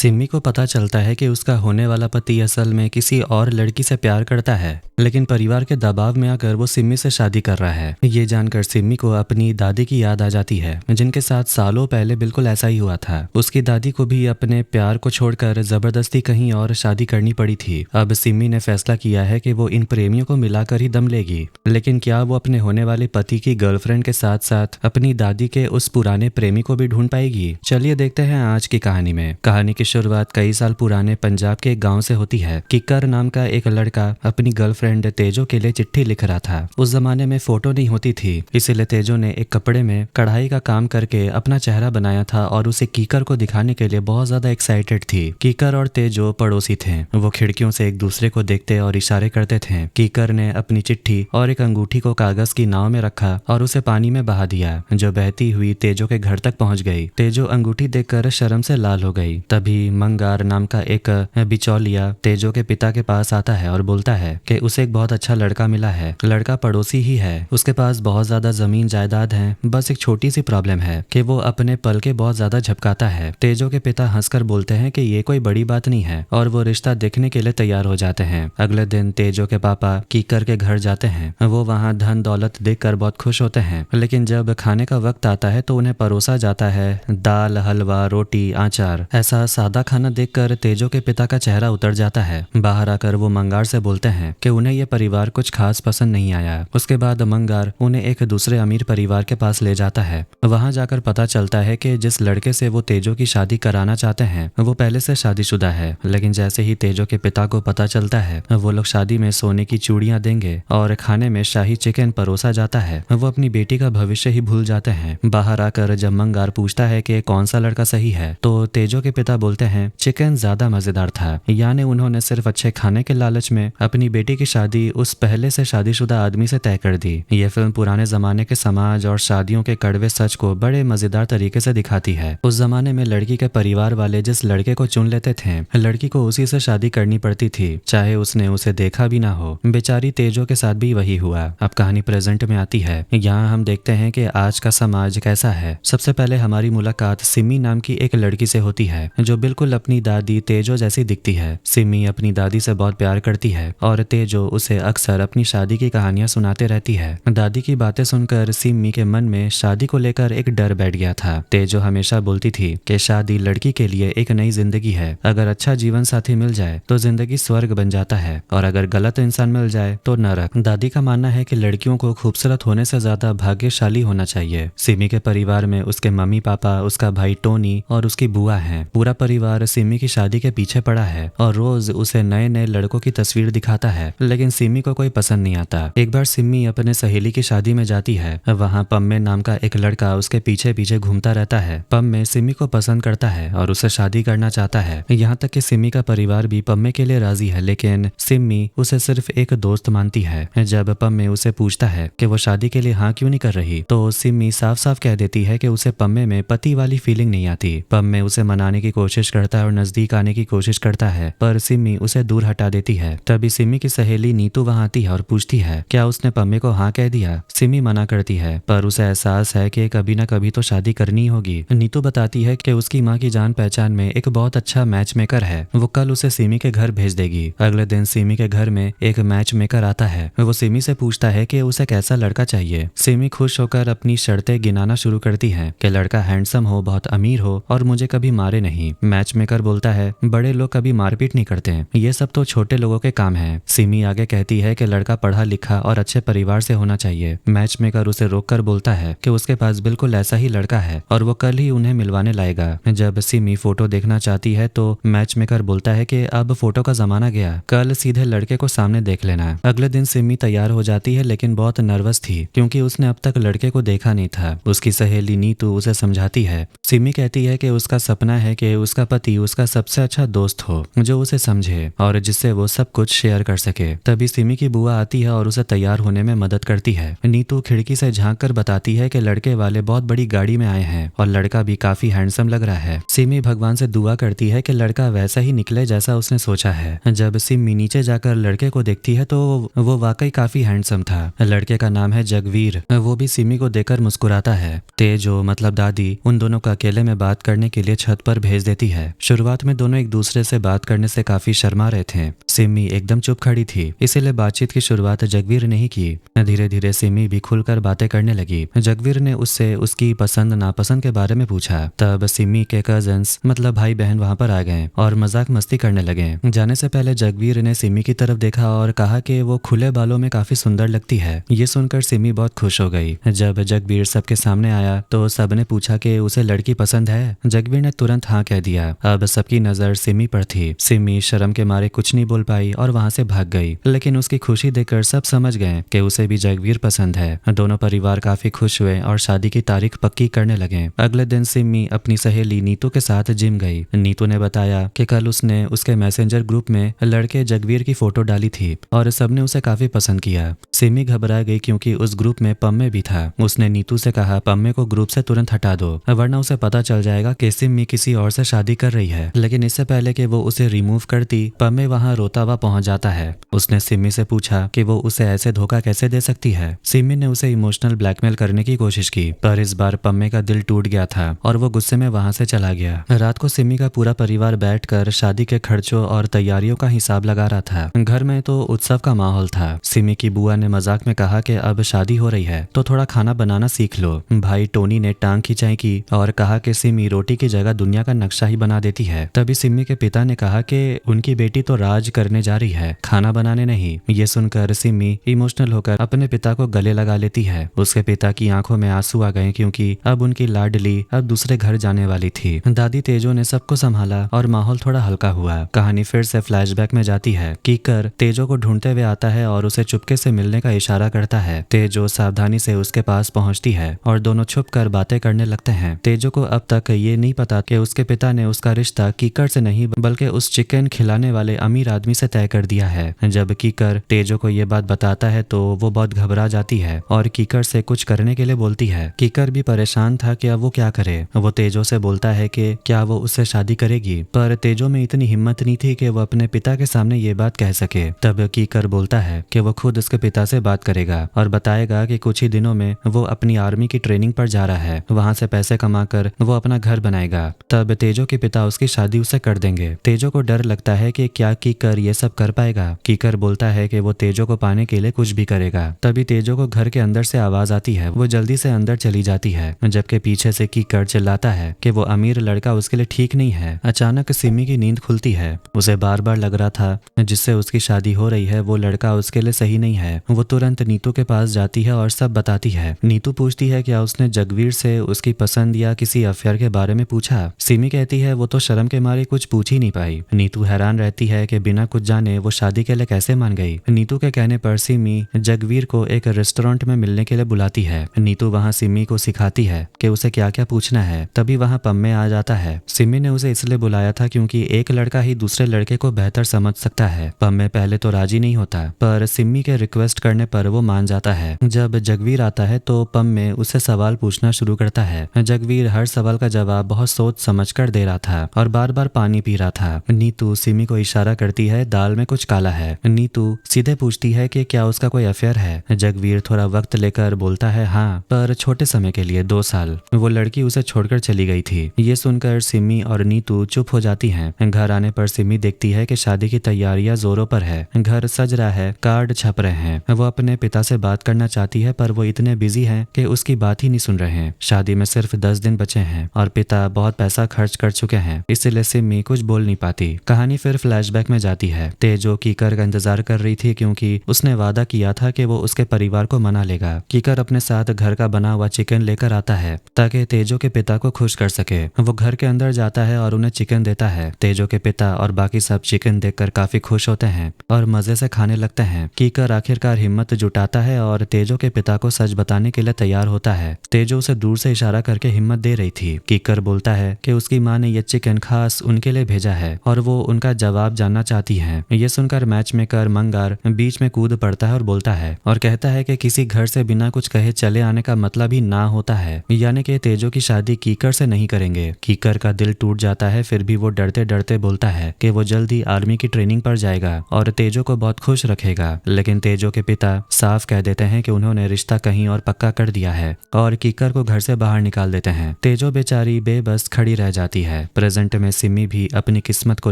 सिम्मी को पता चलता है कि उसका होने वाला पति असल में किसी और लड़की से प्यार करता है, लेकिन परिवार के दबाव में आकर वो सिम्मी से शादी कर रहा है। ये जानकर सिम्मी को अपनी दादी की याद आ जाती है, जिनके साथ सालों पहले बिल्कुल ऐसा ही हुआ था। उसकी दादी को भी अपने प्यार को छोड़कर जबरदस्ती कहीं और शादी करनी पड़ी थी। अब सिम्मी ने फैसला किया है कि वो इन प्रेमियों को मिलाकर ही दम लेगी, लेकिन क्या वो अपने होने वाले पति की गर्लफ्रेंड के साथ साथ अपनी दादी के उस पुराने प्रेमी को भी ढूंढ पाएगी? चलिए देखते हैं आज की कहानी में। कहानी की शुरुआत कई साल पुराने पंजाब के एक गांव से होती है। किक्कर नाम का एक लड़का अपनी गर्लफ्रेंड तेजो के लिए चिट्ठी लिख रहा था। उस जमाने में फोटो नहीं होती थी, इसीलिए तेजो ने एक कपड़े में कढ़ाई का काम करके अपना चेहरा बनाया था और उसे कीकर को दिखाने के लिए बहुत ज्यादा एक्साइटेड थी। कीकर और तेजो पड़ोसी थे। वो खिड़कियों से एक दूसरे को देखते और इशारे करते थे। कीकर ने अपनी चिट्ठी और एक अंगूठी को कागज की नाव में रखा और उसे पानी में बहा दिया, जो बहती हुई तेजो के घर तक पहुंच गई। तेजो अंगूठी देखकर शर्म से लाल हो गई। तभी मंगार नाम का एक बिचौलिया तेजो के पिता के पास आता है और बोलता है कि उसे एक बहुत अच्छा लड़का मिला है। लड़का पड़ोसी ही है, उसके पास बहुत ज्यादा जमीन जायदाद है, बस एक छोटी सी प्रॉब्लम है कि वो अपने पल के बहुत ज्यादा झपकाता है। तेजो के पिता हंसकर बोलते हैं कि ये कोई बड़ी बात नहीं है और वो रिश्ता देखने के लिए तैयार हो जाते हैं। अगले दिन तेजो के पापा कीकर के घर जाते हैं। वो वहाँ धन दौलत देखकर बहुत खुश होते हैं, लेकिन जब खाने का वक्त आता है तो उन्हें परोसा जाता है दाल, हलवा, रोटी, आचार। ऐसा सादा खाना देखकर तेजो के पिता का चेहरा उतर जाता है। बाहर आकर वो मंगार से बोलते हैं कि उन्हें ये परिवार कुछ खास पसंद नहीं आया। उसके बाद मंगार उन्हें एक दूसरे अमीर परिवार के पास ले जाता है। वहां जाकर पता चलता है कि जिस लड़के से वो तेजो की शादी कराना चाहते हैं वो पहले से शादीशुदा है। लेकिन जैसे ही तेजो के पिता को पता चलता है वो लोग शादी में सोने की चूड़ियां देंगे और खाने में शाही चिकन परोसा जाता है। वो अपनी बेटी का भविष्य ही भूल जाते हैं। बाहर आकर जब मंगार पूछता है कि कौन सा लड़का सही है तो तेजो के पिता बोलते हैं चिकन ज्यादा मजेदार था, यानी उन्होंने सिर्फ अच्छे खाने के लालच में अपनी बेटी की शादी उस पहले से शादीशुदा आदमी से तय कर दी। यह फिल्म पुराने जमाने के समाज और शादियों के कड़वे सच को बड़े मजेदार तरीके से दिखाती है। उस जमाने में लड़की के परिवार वाले जिस लड़के को चुन लेते थे, लड़की को उसी से शादी करनी पड़ती थी, चाहे उसने उसे देखा भी ना हो। बेचारी तेजो के साथ भी वही हुआ। अब कहानी प्रेजेंट में आती है। यहाँ हम देखते हैं कि आज का समाज कैसा है। सबसे पहले हमारी मुलाकात सिम्मी नाम की एक लड़की से होती है, जो बिल्कुल अपनी दादी तेजो जैसी दिखती है। सिम्मी अपनी दादी से बहुत प्यार करती है और तेजो उसे अक्सर अपनी शादी की कहानियां सुनाते रहती है। दादी की बातें सुनकर सिम्मी के मन में शादी को लेकर एक डर बैठ गया था। तेजो हमेशा बोलती थी कि शादी लड़की के लिए एक नई जिंदगी है। अगर अच्छा जीवन साथी मिल जाए तो जिंदगी स्वर्ग बन जाता है और अगर गलत इंसान मिल जाए तो नरक। दादी का मानना है कि लड़कियों को खूबसूरत होने से ज्यादा भाग्यशाली होना चाहिए। सिम्मी के परिवार में उसके मम्मी पापा, उसका भाई टोनी और उसकी बुआ है। पूरा परिवार सिम्मी की शादी के पीछे पड़ा है और रोज उसे नए नए लड़कों की तस्वीर दिखाता है, लेकिन सिम्मी को कोई पसंद नहीं आता। एक बार सिम्मी अपने सहेली की शादी में जाती है। वहाँ पम्मे नाम का एक लड़का उसके पीछे पीछे घूमता रहता है। पम्मे सिम्मी को पसंद करता है और उसे शादी करना चाहता है। यहाँ तक कि सिम्मी का परिवार भी पम्मे के लिए राजी है, लेकिन सिम्मी उसे सिर्फ एक दोस्त मानती है। जब पम्मे उसे पूछता है कि वो शादी के लिए हाँ क्यों नहीं कर रही, तो सिम्मी साफ साफ कह देती है कि उसे पम्मे में पति वाली फीलिंग नहीं आती। पम्मे उसे मनाने की कोशिश करता है और नजदीक आने की कोशिश करता है, पर सिम्मी उसे दूर हटा देती है। तभी सिम्मी की सहेली नीतू वहां आती है और पूछती है क्या उसने पम्मे को हाँ कह दिया। सिम्मी मना करती है, पर उसे एहसास है कि कभी ना कभी तो शादी करनी होगी। नीतू बताती है कि उसकी माँ की जान पहचान में एक बहुत अच्छा मैच मेकर है, वो कल उसे सिम्मी के घर भेज देगी। अगले दिन सिम्मी के घर में एक मैच मेकर आता है। वो सिम्मी से पूछता है कि उसे कैसा लड़का चाहिए। सिम्मी खुश होकर अपनी शर्तें गिनाना शुरू करती है कि लड़का हैंडसम हो, बहुत अमीर हो और मुझे कभी मारे नहीं। मैच मेकर बोलता है बड़े लोग कभी मारपीट नहीं करते, ये सब तो छोटे लोगों के काम है। सिमी आगे कहती है कि लड़का पढ़ा लिखा और अच्छे परिवार से होना चाहिए। मैच मेकर उसे रोककर बोलता है कि उसके पास बिल्कुल ऐसा ही लड़का है और वो कल ही उन्हें मिलवाने लाएगा। जब सिमी फोटो देखना चाहती है तो मैच मेकर बोलता है कि अब फोटो का जमाना गया, कल सीधे लड़के को सामने देख लेना। अगले दिन सिमी तैयार हो जाती है, लेकिन बहुत नर्वस थी क्योंकि उसने अब तक लड़के को देखा नहीं था। उसकी सहेली नीतू उसे समझाती है। सिमी कहती है कि उसका सपना है कि उसका पति उसका सबसे अच्छा दोस्त हो, जो उसे समझे और जिससे वो सब कुछ शेयर कर सके। तभी सिमी की बुआ आती है और उसे तैयार होने में मदद करती है। नीतू खिड़की से झांक कर बताती है कि लड़के वाले बहुत बड़ी गाड़ी में आए हैं और लड़का भी काफी हैंडसम लग रहा है। सिमी भगवान से दुआ करती है कि लड़का वैसा ही निकले जैसा उसने सोचा है। जब सिमी नीचे जाकर लड़के को देखती है तो वो वाकई काफी हैंडसम था। लड़के का नाम है जगवीर। वो भी सिमी को देखकर मुस्कुराता है। तेजो मतलब दादी उन दोनों को अकेले में बात करने के लिए छत पर भेज देती है। शुरुआत में दोनों एक दूसरे से बात करने से काफी शर्मा रहे थे। सिमी एकदम चुप खड़ी थी, इसीलिए बातचीत की शुरुआत जगवीर ने ही की। धीरे धीरे सिमी भी खुलकर बातें करने लगी। जगवीर ने उससे उसकी पसंद नापसंद के बारे में पूछा। तब सिमी के कजन्स मतलब भाई बहन वहां पर आ गए और मजाक मस्ती करने लगे। जाने से पहले जगवीर ने सिमी की तरफ देखा और कहा कि वो खुले बालों में काफी सुंदर लगती है। ये सुनकर सिमी बहुत खुश हो गई। जब जगवीर सबके सामने आया तो सबने पूछा कि उसे लड़की पसंद है। जगवीर ने तुरंत हाँ कह दिया। अब सबकी नजर सिमी पर थी। सिमी शर्म के मारे कुछ नहीं बोल पाई और वहां से भाग गई। लेकिन उसकी खुशी देखकर सब समझ गए कि उसे भी जगवीर पसंद है। दोनों परिवार काफी खुश हुए और शादी की तारीख पक्की करने लगे। अगले दिन सिमी अपनी सहेली नीतू के साथ जिम गई। नीतू ने बताया कि कल उसने उसके मैसेंजर ग्रुप में लड़के जगवीर की फोटो डाली थी और सबने उसे काफी पसंद किया। सिमी घबरा गई क्योंकि उस ग्रुप में पम्मे भी था। उसने नीतू से कहा पम्मे को ग्रुप से तुरंत हटा दो, वरना उसे पता चल जाएगा कि सिमी किसी और से शादी कर रही है। लेकिन इससे पहले कि वो उसे रिमूव करती, पम्मे वहां रोता हुआ पहुंच जाता है। उसने सिमी से पूछा कि वो उसे ऐसे धोखा कैसे दे सकती है। सिमी ने उसे इमोशनल ब्लैकमेल करने की कोशिश की, पर इस बार पम्मे का दिल टूट गया था और वो गुस्से में वहां से चला गया। रात को सिमी का पूरा परिवार बैठकर शादी के खर्चों और तैयारियों का हिसाब लगा रहा था। घर में तो उत्सव का माहौल था। सिमी की बुआ ने मजाक में कहा कि अब शादी हो रही है तो थोड़ा खाना बनाना सीख लो। भाई टोनी ने टांग खिंचाई की और कहा कि सिमी रोटी की जगह दुनिया का नक्शा ही बना देती है। तभी सिमी के पिता ने कहा कि उनकी बेटी तो राज करने जा रही है, खाना बनाने नहीं। ये सुनकर सिमी इमोशनल होकर अपने पिता को गले लगा लेती है। उसके पिता की आंखों में आंसू आ गए क्योंकि अब उनकी लाडली अब दूसरे घर जाने वाली थी। दादी तेजो ने सबको संभाला और माहौल थोड़ा हल्का हुआ। कहानी फिर से फ्लैशबैक में जाती है। कीकर तेजो को ढूंढते हुए आता है और उसे चुपके से मिलने का इशारा करता है। तेजो सावधानी से उसके पास पहुंचती है और दोनों छुपकर बातें करने लगते हैं। तेजो को अब तक ये नहीं पता कि उसके पिता ने उसका रिश्ता कीकर से नहीं बल्कि उस चिकन खिलाने वाले अमीर आदमी से तय कर दिया है। जब कीकर तेजो को ये बात बताता है तो वो बहुत घबरा जाती है और कीकर से कुछ करने के लिए बोलती है। कीकर भी परेशान था कि अब वो क्या करे। वो तेजो से बोलता है कि क्या वो उससे शादी करेगी, पर तेजो में इतनी हिम्मत नहीं थी कि वो अपने पिता के सामने ये बात कह सके। तब कीकर बोलता है कि वो खुद उसके पिता से बात करेगा और बताएगा कि कुछ ही दिनों में वो अपनी आर्मी की ट्रेनिंग पर जा रहा है, वहां से पैसे कमाकर वो अपना घर बनाएगा। तब तेजो के पिता उसकी शादी उससे कर देंगे। तेजो को डर लगता है कि क्या कीकर ये सब कर पाएगा। कीकर बोलता है कि वो तेजो को पाने के लिए कुछ भी करेगा। तभी तेजो को घर के अंदर से आवाज आती है। वो जल्दी से अंदर चली जाती है, जबकि पीछे से कीकर चिल्लाता है कि वो अमीर लड़का उसके लिए ठीक नहीं है। अचानक सिमी की नींद खुलती है। उसे बार बार लग रहा था जिससे उसकी शादी हो रही है वो लड़का उसके लिए सही नहीं है। वो तुरंत नीतू के पास जाती है और सब बताती है। नीतू पूछती है क्या उसने जगवीर से उसकी पसंद या किसी अफेयर के बारे में पूछा। सिमी कहती है वो तो शर्म के मारे कुछ पूछ ही नहीं पाई। नीतू हैरान रहती है कि बिना कुछ जाने वो शादी के लिए कैसे मान गई। नीतू के कहने पर सिमी जगवीर को एक रेस्टोरेंट में मिलने के लिए बुलाती है। नीतू वहाँ सिमी को सिखाती है कि उसे क्या क्या पूछना है। तभी वहाँ पम्मे आ जाता है। सिमी ने उसे इसलिए बुलाया था क्योंकि एक लड़का ही दूसरे लड़के को बेहतर समझ सकता है। पम्मे पहले तो राजी नहीं होता, पर सिमी के रिक्वेस्ट करने पर वो मान जाता है। जब जगवीर आता है तो पम्मे उसे सवाल पूछना शुरू करता है। जगवीर हर सवाल का जवाब बहुत सोच समझकर दे रहा था और बार बार पानी पी रहा था। नीतू सिमी को इशारा करती है दाल में कुछ काला है। नीतू सीधे पूछती है कि क्या उसका कोई अफेयर है। जगवीर थोड़ा वक्त लेकर बोलता है हाँ, पर छोटे समय के लिए 2 साल। वो लड़की उसे छोड़कर चली गई थी। ये सुनकर सिमी और नीतू चुप हो जाती हैं। घर आने पर सिमी देखती है कि शादी की तैयारियां जोरों पर है। घर सज रहा है, कार्ड छप रहे हैं। वो अपने पिता से बात करना चाहती है पर वो इतने बिजी हैं कि उसकी बात ही नहीं सुन रहे हैं। शादी में सिर्फ 10 दिन बचे हैं और पिता बहुत पैसा खर्च कर चुके हैं, इसलिए सिमी कुछ बोल नहीं पाती। कहानी फिर फ्लैशबैक में जाती है। तेजो कीकर का इंतजार कर रही थी क्योंकि उसने वादा किया था कि वो उसके परिवार को मना लेगा। कीकर अपने साथ घर का बना हुआ चिकन लेकर आता है ताकि तेजो के पिता को खुश कर सके। वो घर के अंदर जाता है और उन्हें चिकन देता है। तेजो के पिता और बाकी सब चिकन देखकर काफी खुश होते हैं और मजे से खाने लगते हैं। कीकर आखिरकार हिम्मत जुटाता है और तेजो के पिता को सच बताने के लिए तैयार होता है। तेजो उसे दूर से इशारा करके हिम्मत दे रही थी। कीकर बोलता है कि उसकी माँ ने ये चिकन खास उनके लिए भेजा है और वो उनका जवाब जानना चाहती है। ये सुनकर मैच मेकर मंगार बीच में कूद पड़ता है और बोलता है और कहता है कि किसी घर से बिना कुछ कहे चले आने का मतलब ही ना होता है, यानी कि तेजो की शादी कीकर से नहीं करेंगे। कीकर का दिल टूट जाता है, फिर भी वो डरते डरते बोलता है कि वो जल्द ही आर्मी की ट्रेनिंग पर जाएगा और तेजो को बहुत खुश रखेगा। लेकिन तेजो के पिता साफ कह देते हैं कि उन्होंने रिश्ता कहीं और पक्का कर दिया है और कीकर को घर से बाहर निकाल देते हैं। तेजो बेचारी बेबस खड़ी रह जाती है। है। प्रेजेंट में सिमी भी अपनी किस्मत को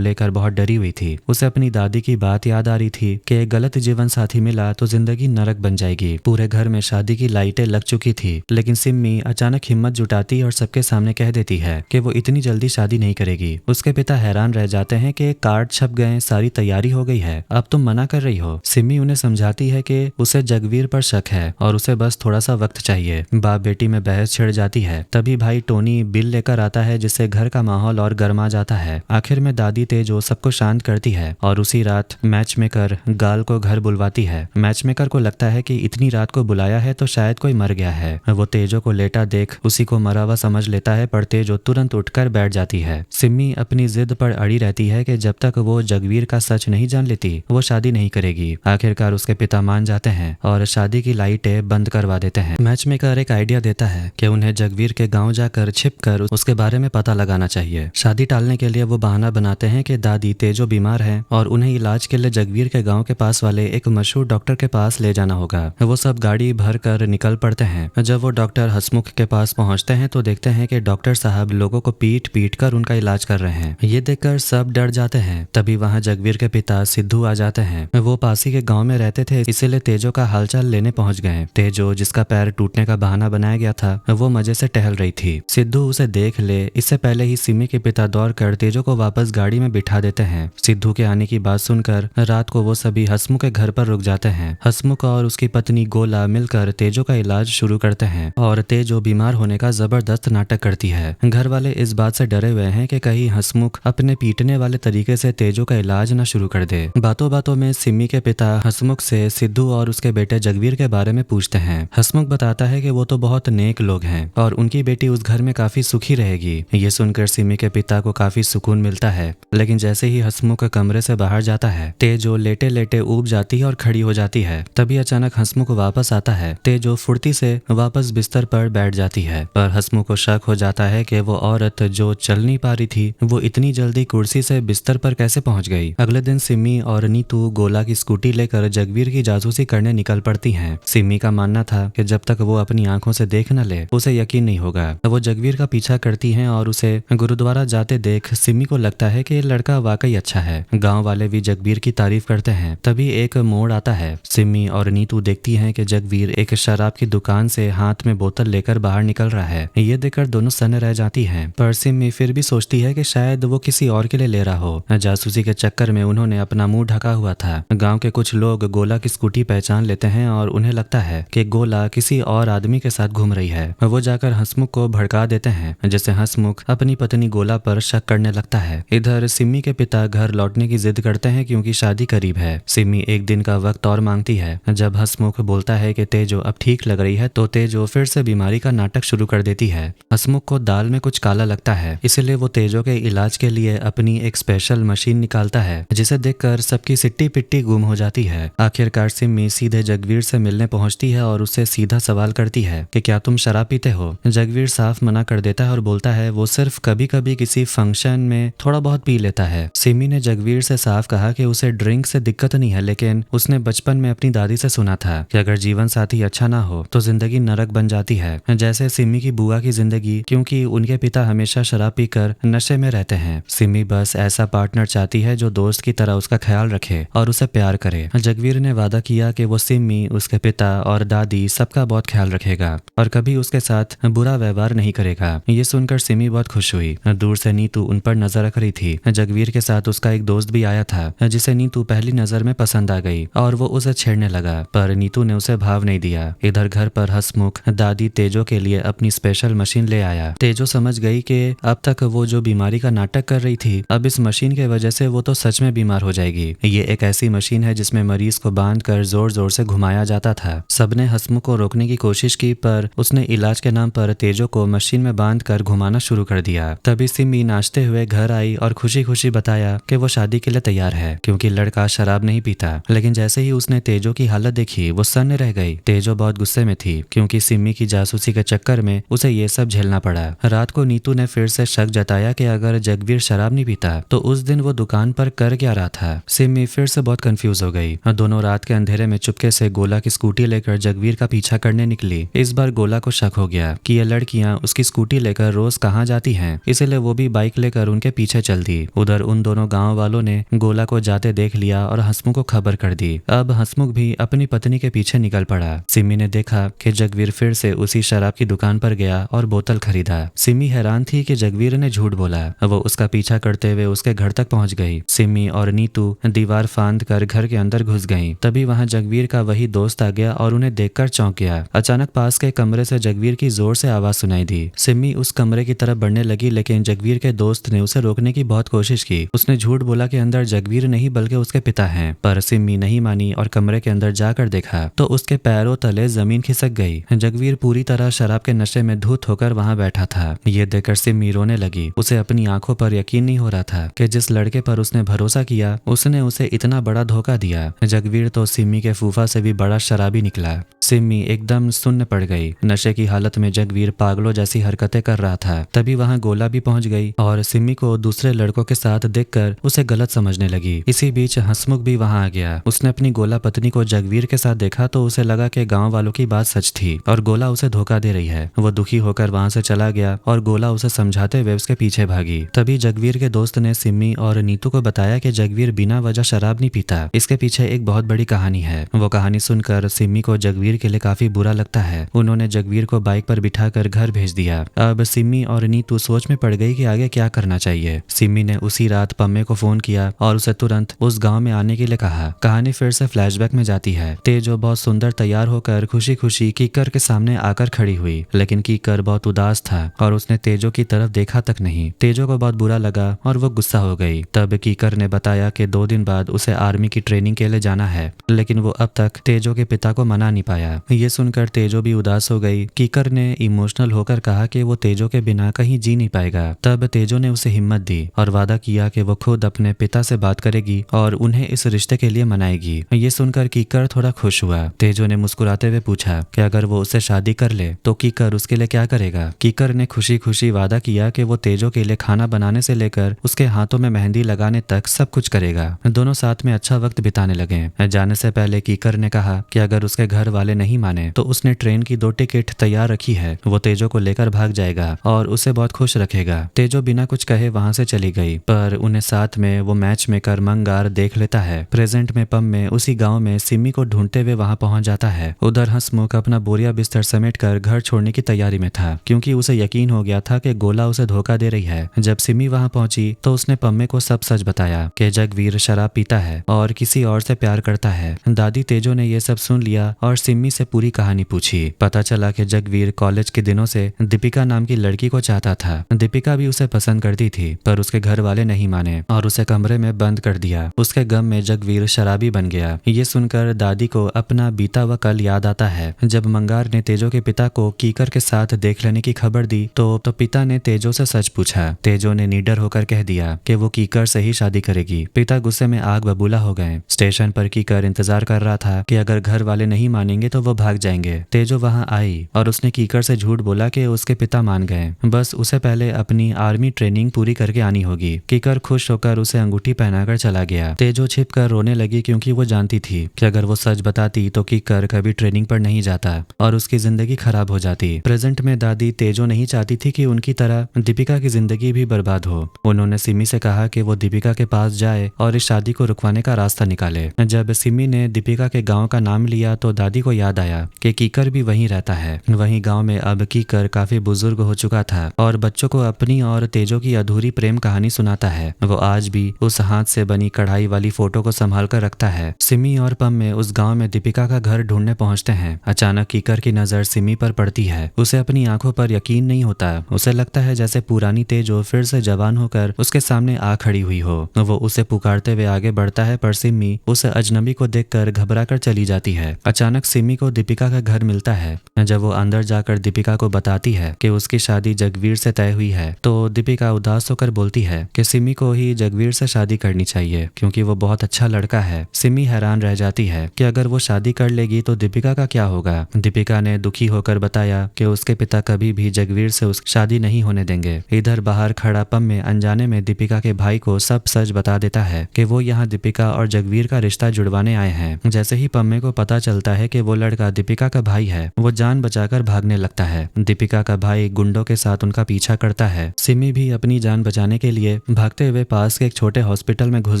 लेकर बहुत डरी हुई थी। उसे अपनी दादी की बात याद आ रही थी कि एक गलत जीवन साथी मिला तो जिंदगी नरक बन जाएगी। पूरे घर में शादी की लाइटें लग चुकी थी, लेकिन सिमी अचानक हिम्मत जुटाती और सबके सामने कह देती है कि वो इतनी जल्दी शादी नहीं करेगी। उसके पिता हैरान रह जाते हैं कि कार्ड छप गए, सारी तैयारी हो गई है, अब तुम मना कर रही हो। सिमी उन्हें समझाती है कि उसे जगवीर पर शक है और उसे बस थोड़ा सा वक्त चाहिए। बाप बेटी में बहस छिड़ जाती है। तभी भाई टोनी बिल लेकर आता है, जिससे घर का माहौल और गर्मा जाता है। आखिर में दादी तेजो सबको शांत करती है और उसी रात मैच मेकर गाल को घर बुलवाती है। मैच मेकर को लगता है कि इतनी रात को बुलाया है तो शायद कोई मर गया है। वो तेजो को लेटा देख उसी को मरा हुआ समझ लेता है, पर तेजो तुरंत उठकर बैठ जाती है। सिमी अपनी जिद पर अड़ी रहती है कि जब तक वो जगवीर का सच नहीं जान लेती वो शादी नहीं करेगी। आखिरकार उसके पिता मान जाते हैं और शादी की लाइटें बंद करवा देते हैं। मैच मेकर एक आइडिया देता है कि उन्हें जगवीर के गांव जाकर छिपकर उसके बारे में पता लगाना चाहिए। शादी टालने के लिए वो बहाना बनाते हैं कि दादी तेजो बीमार है और उन्हें इलाज के लिए जगवीर के गांव के पास वाले एक मशहूर डॉक्टर के पास ले जाना होगा। वो सब गाड़ी भर कर निकल पड़ते हैं। जब वो डॉक्टर हसमुख के पास पहुंचते हैं तो देखते हैं कि डॉक्टर साहब लोगों को पीट पीट कर उनका इलाज कर रहे हैं। ये देखकर सब डर जाते हैं। तभी वहां जगवीर के पिता सिद्धू आ जाते हैं। वो पासी के गांव में रहते थे, इसीलिए तेजो का हालचाल लेने पहुंच गए। तेजो, जिसका पैर टूटने का बहाना बनाया गया था, वो मजे से टहल रही थी। सिद्धू उसे देख ले इससे पहले ही सिमी के पिता दौड़ कर तेजो को वापस गाड़ी में बिठा देते हैं। सिद्धू के आने की बात सुनकर रात को वो सभी हसमुख के घर पर रुक जाते हैं। हसमुख और उसकी पत्नी गोला मिलकर तेजो का इलाज शुरू करते हैं और तेजो बीमार होने का जबरदस्त नाटक करती है। घर वाले इस बात से डरे हुए हैं कि कहीं हसमुख अपने पीटने वाले तरीके से तेजो का इलाज न शुरू कर दे। बातों बातों में सिमी के पिता हसमुख से सिद्धू और उसके बेटे जगवीर के बारे में पूछते हैं। हसमुख बताता है कि वो तो बहुत नेक लोग हैं और उनकी बेटी उस घर में काफी सुखी रहेगी। ये सुनकर सिमी के पिता को काफी सुकून मिलता है, लेकिन जैसे ही हसमुख कमरे से बाहर जाता है तेजो लेटे लेटे ऊब जाती है और खड़ी हो जाती है। तभी अचानक हसमुख वापस आता है। तेजो फुर्ती से वापस बिस्तर पर बैठ जाती है, पर हसमुख को शक हो जाता है कि वो औरत जो चल नहीं पा रही थी वो इतनी जल्दी कुर्सी से बिस्तर पर कैसे पहुंच गई। अगले दिन सिमी और नीतू गोला की स्कूटी लेकर जगवीर की जासूसी करने निकल पड़ती हैं। सिमी का मानना था कि जब तक वो अपनी आंखों से देख न ले उसे यकीन नहीं होगा। वो जगवीर का पीछा करती हैं और उसे गुरुद्वारा जाते देख सिमी को लगता है कि ये लड़का वाकई अच्छा है। गांव वाले भी जगवीर की तारीफ करते हैं। तभी एक मोड़ आता है। सिमी और नीतू देखती हैं कि जगवीर एक शराब की दुकान से हाथ में बोतल लेकर बाहर निकल रहा है। ये देखकर दोनों सन्न रह जाती हैं, पर सिमी फिर भी सोचती है कि शायद वो किसी और के लिए ले रहा हो। जासूसी के चक्कर में उन्होंने अपना मुंह ढका हुआ था। गांव के कुछ लोग गोला की स्कूटी पहचान लेते हैं और उन्हें लगता है कि गोला किसी और आदमी के साथ घूम रही है। वो जाकर हसमुख को भड़का देते हैं, जिससे हसमुख अपनी पत्नी गोला पर शक करने लगता है। इधर सिमी के पिता घर लौटने की जिद करते हैं क्योंकि शादी करीब है। सिमी एक दिन का वक्त और मांगती है। जब हसमुख बोलता है कि तेजो अब ठीक लग रही है तो तेजो फिर से बीमारी का नाटक शुरू कर देती है। हसमुख को दाल में कुछ काला लगता है, इसलिए वो तेजो के इलाज के लिए अपनी एक स्पेशल मशीन निकालता है, जिसे देखकर सबकी सिट्टी पिट्टी गुम हो जाती है। आखिरकार सिमी सीधे जगवीर से मिलने पहुंचती है और उससे सीधा सवाल करती है कि क्या तुम शराब पीते हो। जगवीर साफ मना कर देता है और बोलता है वो सिर्फ कभी कभी किसी फंक्शन में थोड़ा बहुत पी लेता है। सिमी ने जगवीर से साफ कहा कि उसे ड्रिंक से दिक्कत नहीं है, लेकिन उसने बचपन में अपनी दादी से सुना था कि अगर जीवन साथी अच्छा ना हो तो जिंदगी नरक बन जाती है, जैसे सिमी की बुआ की जिंदगी, क्योंकि उनके पिता हमेशा शराब पीकर नशे में रहते हैं। सिमी बस ऐसा पार्टनर चाहती है जो दोस्त की तरह उसका ख्याल रखे और उसे प्यार करे। जगवीर ने वादा किया कि वो सिमी, उसके पिता और दादी सबका बहुत ख्याल रखेगा और कभी उसके साथ बुरा व्यवहार नहीं करेगा। ये सुनकर सिमी बहुत खुश हुई। दूर से नीतू उन पर नजर रख रही थी। जगवीर के साथ उसका एक दोस्त भी आया था, जिसे नीतू पहली नजर में पसंद आ गई और वो उसे छेड़ने लगा, पर नीतू ने उसे भाव नहीं दिया। इधर घर पर हसमुख दादी तेजो के लिए अपनी स्पेशल मशीन ले आया। तेजो समझ गई कि अब तक वो जो बीमारी का नाटक कर रही थी, अब इस मशीन के वजह से वो तो सच में बीमार हो जाएगी। ये एक ऐसी मशीन है जिसमें मरीज को बांध कर जोर जोर से घुमाया जाता था। सबने हसमुख को रोकने की कोशिश की, पर उसने इलाज के नाम पर तेजो को मशीन में बांध कर घुमाना शुरू कर दिया। तभी सिमी नाचते हुए घर आई और खुशी खुशी बताया कि वो शादी के लिए तैयार है क्योंकि लड़का शराब नहीं पीता। लेकिन जैसे ही उसने तेजो की हालत देखी वो सन्न रह गई। तेजो बहुत गुस्से में थी क्योंकि सिमी की जासूसी के चक्कर में उसे ये सब झेलना पड़ा। रात को नीतू ने फिर से शक जताया कि अगर जगवीर शराब नहीं पीता तो उस दिन वो दुकान पर कर क्या रहा था। सिमी फिर से बहुत कंफ्यूज हो गई। दोनों रात के अंधेरे में चुपके से गोला की स्कूटी लेकर जगवीर का पीछा करने निकली। इस बार गोला को शक हो गया कि ये लड़कियां उसकी स्कूटी लेकर रोज कहाँ जाती हैं, इसीलिए वो भी बाइक लेकर उनके पीछे चल दी। उधर उन दोनों गांव वालों ने गोला को जाते देख लिया और हंसमुख को खबर कर दी। अब हंसमुख भी अपनी पत्नी के पीछे निकल पड़ा। सिमी ने देखा कि जगवीर फिर से उसी शराब की दुकान पर गया और बोतल खरीदा। सिमी हैरान थी कि जगवीर ने झूठ बोला। वो उसका पीछा करते हुए उसके घर तक पहुंच गई। सिमी और नीतू दीवार फांद कर घर के अंदर घुस गईं। तभी वहां जगवीर का वही दोस्त आ गया और उन्हें देखकर चौंक गया। अचानक पास के कमरे से जगवीर की जोर से आवाज सुनाई दी। सिमी उस कमरे की तरफ बढ़ने लगी, लेकिन जगवीर के दोस्त ने उसे रोकने की बहुत कोशिश की। उसने झूठ बोला कि अंदर जगवीर नहीं बल्कि उसके पिता हैं, पर सिमी नहीं मानी और कमरे के अंदर जाकर देखा तो उसके पैरों तले जमीन खिसक गई। जगवीर पूरी तरह शराब के नशे में धुत होकर वहां बैठा था। ये देखकर सिमी रोने लगी। उसे अपनी आंखों पर यकीन नहीं हो रहा था कि जिस लड़के पर उसने भरोसा किया उसने उसे इतना बड़ा धोखा दिया। जगवीर तो सिमी के फूफा से भी बड़ा शराबी निकला। सिमी एकदम सुन्न पड़ गई। नशे की हालत में जगवीर पागलों जैसी हरकतें कर रहा था। तभी वहां गोला भी पहुंच गई और सिमी को दूसरे लड़कों के साथ देखकर उसे गलत समझने लगी। इसी बीच हंसमुख भी वहां आ गया। उसने अपनी गोला पत्नी को जगवीर के साथ देखा तो उसे लगा कि गांव वालों की बात सच थी और गोला उसे धोखा दे रही है। वो दुखी होकर वहां से चला गया और गोला उसे समझाते हुए उसके पीछे भागी। तभी जगवीर के दोस्त ने सिमी और नीतू को बताया कि जगवीर बिना वजह शराब नहीं पीता। इसके पीछे एक बहुत बड़ी कहानी है। वो कहानी सुनकर सिमी को जगवीर के लिए काफी बुरा लगता है। उन्होंने जगवीर को बाइक पर बिठाकर घर भेज दिया। अब सिमी और नीतू सोच में पड़ गई कि आगे क्या करना चाहिए। सिमी ने उसी रात पम्मे को फोन किया और उसे तुरंत उस गांव में आने के लिए कहा। कहानी फिर से फ्लैशबैक में जाती है। तेजो बहुत सुंदर तैयार होकर खुशी खुशी कीकर के सामने आकर खड़ी हुई, लेकिन कीकर बहुत उदास था और उसने तेजो की तरफ देखा तक नहीं। तेजो को बहुत बुरा लगा और वो गुस्सा हो गई। तब कीकर ने बताया कि 2 दिन बाद उसे आर्मी की ट्रेनिंग के लिए जाना है, लेकिन वो अब तक तेजो के पिता को मना नहीं पाया। ये सुनकर तेजो भी उदास हो गई। कीकर ने इमोशनल होकर कहा कि वो तेजो के बिना कहीं जी नहीं पाएगा। तब तेजो ने उसे हिम्मत दी और वादा किया कि वो खुद अपने पिता से बात करेगी और उन्हें इस रिश्ते के लिए मनाएगी। ये सुनकर कीकर थोड़ा खुश हुआ। तेजो ने मुस्कुराते हुए पूछा कि अगर वो उससे शादी कर ले तो कीकर उसके लिए क्या करेगा। कीकर ने खुशी खुशी वादा किया कि वो तेजो के लिए खाना बनाने से लेकर उसके हाथों में मेहंदी लगाने तक सब कुछ करेगा। दोनों साथ में अच्छा वक्त बिताने लगे। जाने से पहले कीकर ने कहा कि अगर उसके घर वाले नहीं माने तो उसने ट्रेन की 2 टिकट तैयार रखी है। वो तेजो को लेकर भाग जाएगा और उसे बहुत खुश रखेगा। तेजो बिना कुछ कहे वहां से चली गई, पर उन्हें साथ में वो मैच मेकर मंगार देख लेता है। प्रेजेंट में पम में उसी गांव में सिमी को ढूंढते हुए वहां पहुंच जाता है। उधर हंसमुख अपना बोरिया बिस्तर समेटकर घर छोड़ने की तैयारी में था, क्योंकि उसे यकीन हो गया था कि गोला उसे धोखा दे रही है। जब सिमी वहां पहुंची तो उसने पम्मे को सब सच बताया कि जगवीर शराब पीता है और किसी और से प्यार करता है। दादी तेजो ने ये सब सुन लिया और सिमी से पूरी कहानी पूछी। पता चला कि जगवीर कॉलेज के दिनों से दीपिका नाम की लड़की को चाहता था। दीपिका भी उसे पसंद करती थी, पर उसके घर वाले नहीं माने और उसे कमरे में बंद कर दिया। उसके गम में जगवीर शराबी बन गया। ये सुनकर दादी को अपना बीता हुआ कल याद आता है। जब मंगार ने तेजो के पिता को कीकर के साथ देख लेने की खबर दी तो पिता ने तेजो से सच पूछा। तेजो ने निडर होकर कह दिया कि वो कीकर से ही शादी करेगी। पिता गुस्से में आग बबूला हो गए। स्टेशन पर कीकर इंतजार कर रहा था कि अगर घर वाले नहीं मानेंगे तो वो भाग जाएंगे। तेजो वहां आई और उसने कीकर से झूठ बोला कि उसके पिता मान गए, बस उसे पहले अपनी आर्मी ट्रेनिंग पूरी करके आनी होगी। कीकर खुश होकर उसे अंगूठी पहनाकर चला गया। तेजो छिप कर रोने लगी, क्योंकि वो जानती थी कि अगर वो सच बताती तो कीकर कभी ट्रेनिंग पर नहीं जाता और उसकी जिंदगी खराब हो जाती। प्रेजेंट में दादी तेजो नहीं चाहती थी कि उनकी तरह दीपिका की जिंदगी भी बर्बाद हो। उन्होंने सिमी से कहा कि वो दीपिका के पास जाए और इस शादी को रुकवाने का रास्ता निकाले। जब सिमी ने दीपिका के गांव का नाम लिया तो दादी को याद आया कि कीकर भी वहीं रहता है। वहीं गांव में अब कीकर काफी बुजुर्ग हो चुका था और बच्चों को अपनी और तेजो की अधूरी प्रेम कहानी सुनाता है। वो आज भी उस हाथ से बनी कढ़ाई वाली फोटो को संभाल कर रखता है। सिमी और पम में उस गांव में दीपिका का घर ढूंढने पहुंचते हैं। अचानक कीकर की नजर सिमी पर पड़ती है। उसे अपनी आंखों पर यकीन नहीं होता। उसे लगता है जैसे पुरानी तेजो फिर से जवान होकर उसके सामने आ खड़ी हुई हो। वो उसे पुकारते हुए आगे बढ़ता है, पर सिमी उस अजनबी को देखकर घबराकर चली जाती है। अचानक सिमी को दीपिका का घर मिलता है। जब वो अंदर जाकर दीपिका को बताती है कि उसकी शादी जगवीर से तय हुई है तो दीपिका उदास होकर बोलती है कि सिमी को ही जगवीर से शादी करनी चाहिए, क्योंकि वो बहुत अच्छा लड़का है। सिमी हैरान रह जाती है कि अगर वो शादी कर लेगी तो दीपिका का क्या होगा। दीपिका ने दुखी होकर बताया कि उसके पिता कभी भी जगवीर से उसकी शादी नहीं होने देंगे। इधर बाहर खड़ा पम में अनजाने में दीपिका के भाई को सब सच बता देता है कि वो यहाँ दीपिका और जगवीर का रिश्ता जुड़वाने आए हैं। जैसे ही पम्मे को पता चलता है कि वो लड़का दीपिका का भाई है, वो जान बचाकर भागने लगता है। दीपिका का भाई गुंडों के साथ उनका पीछा करता करता है। सिमी भी अपनी जान बचाने के लिए भागते हुए पास के एक छोटे हॉस्पिटल में घुस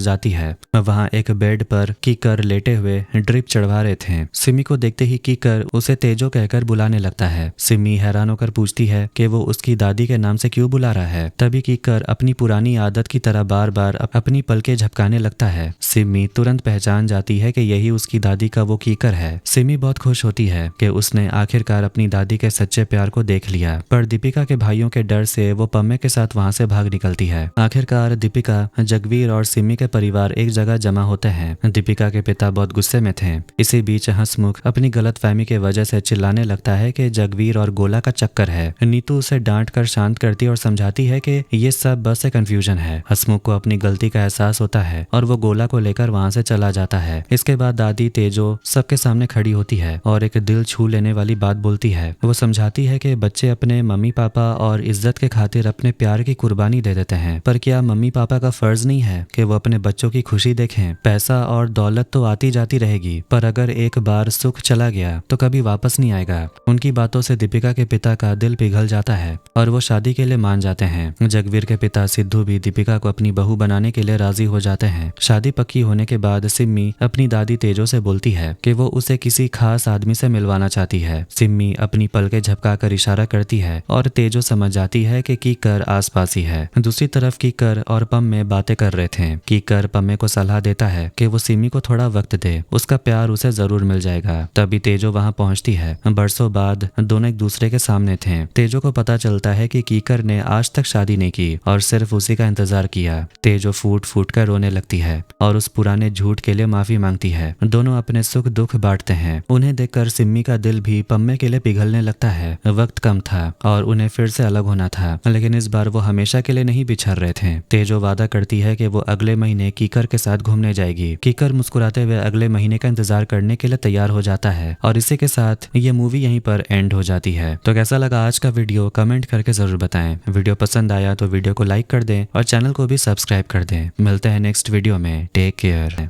जाती है। वहाँ एक बेड पर कीकर लेटे हुए ड्रिप चढ़वा रहे थे। सिमी को देखते ही कीकर उसे तेजो कहकर बुलाने लगता है। सिमी हैरान होकर पूछती है कि वो उसकी दादी के नाम से क्यों बुला रहा है। तभी कीकर अपनी पुरानी आदत की तरह बार बार अपनी पलकें झपकाने लगता है। सिमी तुरंत पहचान जाती है कि यही उसकी दादी का वो कीकर है। सिमी बहुत खुश होती है कि उसने आखिरकार अपनी दादी के सच्चे प्यार को देख लिया, पर दीपिका के भाइयों के डर से वो पम्मे के साथ वहां से भाग निकलती है। आखिरकार दीपिका, जगवीर और सिमी के परिवार एक जगह जमा होते हैं। दीपिका के पिता बहुत गुस्से में थे। इसी बीच हंसमुख अपनी गलतफहमी की वजह से चिल्लाने लगता है कि जगवीर और गोला का चक्कर है। नीतू उसे डांट कर शांत करती और समझाती है कि ये सब बस एक कंफ्यूजन है। हंसमुख को अपनी गलती का एहसास होता है और वो गोला को लेकर वहां से चला जाता है। इसके बाद दादी तेजो सबके सामने खड़ी होती है और एक दिल छू लेने वाली बात बोलती है। वो समझाती है कि बच्चे अपने मम्मी पापा और इज्जत के खातिर अपने प्यार की कुर्बानी दे देते हैं, पर क्या मम्मी पापा का फर्ज नहीं है कि वो अपने बच्चों की खुशी देखें। पैसा और दौलत तो आती जाती रहेगी, पर अगर एक बार सुख चला गया तो कभी वापस नहीं आएगा। उनकी बातों से दीपिका के पिता का दिल पिघल जाता है और वो शादी के लिए मान जाते हैं। जगवीर के पिता सिद्धू भी दीपिका को अपनी बहू बनाने के लिए राजी हो जाते हैं। शादी पक्की होने के बाद सिम्मी अपनी दादी तेजो से बोलती है कि वो उसे किसी खास आदमी से मिलवाना चाहती है। सिम्मी अपनी पलकें झपकाकर इशारा करती है और तेजो समझ जाती है कि कीकर आसपास ही है। दूसरी तरफ कीकर और पम्मे बातें कर रहे थे। कीकर पम्मे को सलाह देता है कि वो सिम्मी को थोड़ा वक्त दे, उसका प्यार उसे जरूर मिल जाएगा। तभी तेजो वहां पहुंचती है। बरसों बाद दोनों एक दूसरे के सामने थे। तेजो को पता चलता है कि कीकर ने आज तक शादी नहीं की और सिर्फ उसी का इंतजार किया। तेजो फूट फूट कर रोने लगती है और उस पुराने झूठ के लिए माफी मांगती है। दोनों अपने सुख दुख बांटते हैं। उन्हें देखकर सिम्मी का दिल भी पम्मे के लिए पिघलने लगता है। वक्त कम था और उन्हें फिर से अलग होना था, लेकिन इस बार वो हमेशा के लिए नहीं बिछड़ रहे थे। तेजो वादा करती है कि वो अगले महीने कीकर के साथ घूमने जाएगी। कीकर मुस्कुराते हुए अगले महीने का इंतजार करने के लिए तैयार हो जाता है और इसी के साथ ये मूवी यहीं पर एंड हो जाती है। तो कैसा लगा आज का वीडियो कमेंट करके जरूर बताएं। वीडियो पसंद आया तो वीडियो को लाइक कर दें और चैनल को भी सब्सक्राइब कर दें। मिलते हैं नेक्स्ट वीडियो में। Take care.